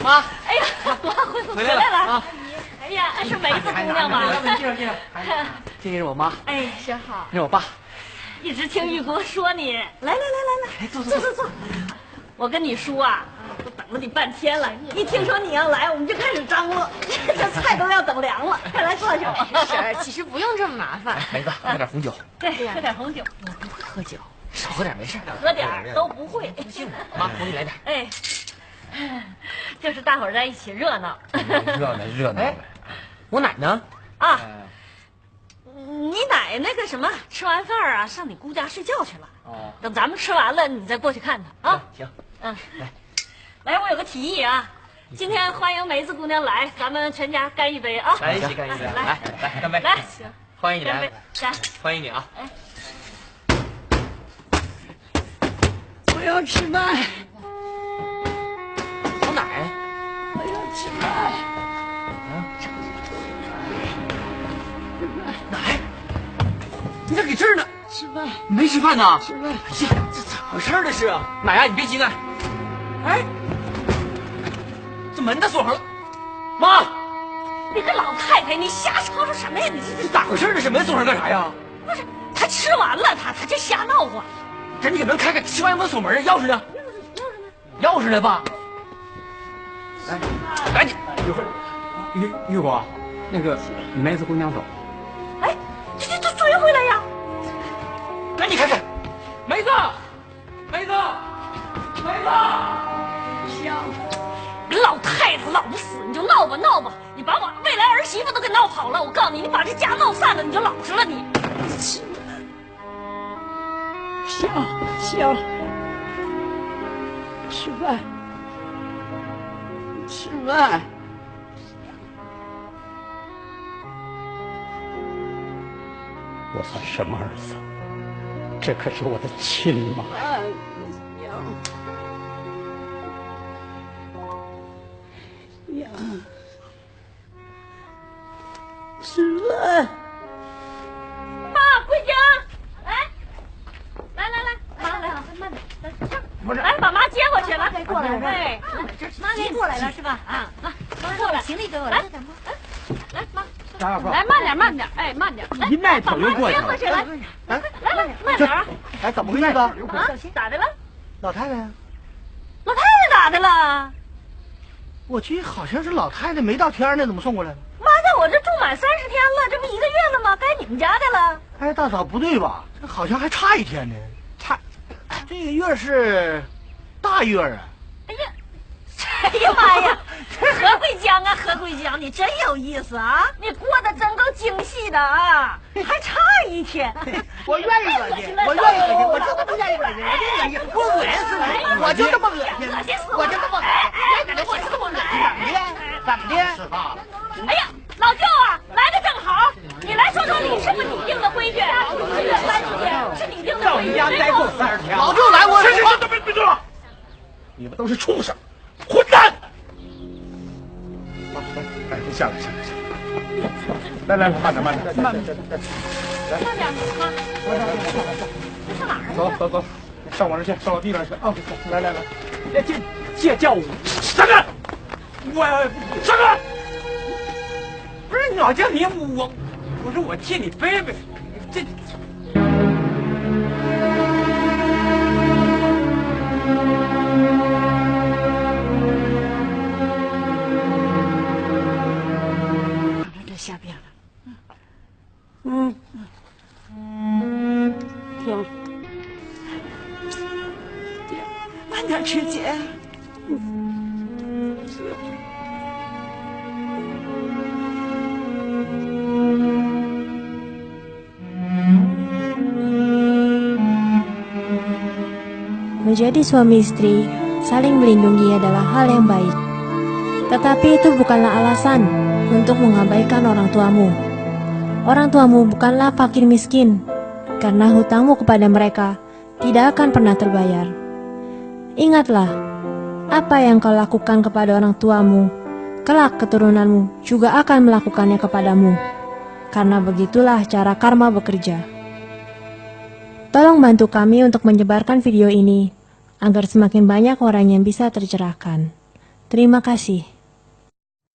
妈，哎呀，回来了啊！哎呀，是梅子姑娘吧？介绍。这是我妈。哎，真好。这是我爸。一直听玉国说你，来，坐。我跟你叔啊，都等了你半天了。一听说你要来，我们就开始张罗，这菜都要等凉了。快来坐下。婶，其实不用这么麻烦。梅子，喝点红酒。对，喝点红酒。我不会喝酒，少喝点没事。喝点都不会。不信我，妈，我给你来点。哎，就是大伙儿在一起热闹。热闹。我奶呢？啊。你奶那个什么，吃完饭啊，上你姑家睡觉去了。哦，等咱们吃完了，你再过去看她啊。行。来，我有个提议啊，今天欢迎梅子姑娘来，咱们全家干一杯啊！来一起干一杯，来干杯！来，行，欢迎你来，干！欢迎你啊！哎，我要吃饭。老奶，我要吃饭。奶，你咋给这儿呢？吃饭。你没吃饭呢？吃饭。哎呀，这怎么回事呢？是奶啊，你别急啊。哎，这门咋锁上了？妈，你个老太太，你瞎吵吵什么呀？你这咋回事呢？这门锁上干啥呀？不是，他吃完了，他就瞎闹啊！赶紧给门开开，吃完不能锁门，钥匙呢？钥匙呢，爸？来，赶紧，一会儿，玉果，那个梅子姑娘走。哎，这追回来呀！赶紧开开，梅子，香。你老太太老不死，你就闹吧，你把我未来儿媳妇都给闹跑了。我告诉你，你把这家闹散了，你就老实了你。香，吃饭。我算什么儿子？这可是我的亲妈。娘，吃饭。妈，回家！来，妈来，慢点，不是，来把妈接过去，来，过来哎，妈给过来了是吧？啊，妈过来，行李给我来，来，妈，张小凤，来慢点，哎，慢点，一迈腿就过去了。接过去，来，慢点啊！哎，怎么回事啊？咋的了？老太太呀？老太太咋的了？我记得好像是老太太没到天呢，怎么送过来了？妈在我这住满30天了，这不1个月了吗？该你们家的了。哎，大嫂不对吧？这好像还差1天呢。这个月是大月啊。哎呀妈呀！何桂江啊，何桂江，你真有意思啊！你过得真够精细的啊，还差1天。我愿意恶心，我就这么愿意恶心，我恶心死你！我就这么恶心，我就这么恶心，我就这么恶心，怎么的？是吧？哎呀，老舅啊，来的正好，你来说说你是不是你定的规矩？1个月30天是你定的规矩。到你家待够30天，老舅来，我是，别动了！你们都是畜生，混蛋！哎，下来，来，慢点，慢点，妈。这上哪儿？走，上我那去，上我地方去啊！来，借叫我上来，上来！不是老叫你我说我替你背背，这。下边了，停，慢点吃姐。Menjadi suami istri, saling melindungi adalah hal yang baik. Tetapi itu bukanlah alasan untuk mengabaikan orang tuamu. Orang tuamu bukanlah fakir miskin, karena hutangmu kepada mereka tidak akan pernah terbayar. Ingatlah, apa yang kau lakukan kepada orang tuamu, kelak keturunanmu juga akan melakukannya kepadamu. Karena begitulah cara karma bekerja. Tolong bantu kami untuk menyebarkan video ini, agar semakin banyak orang yang bisa tercerahkan. Terima kasih.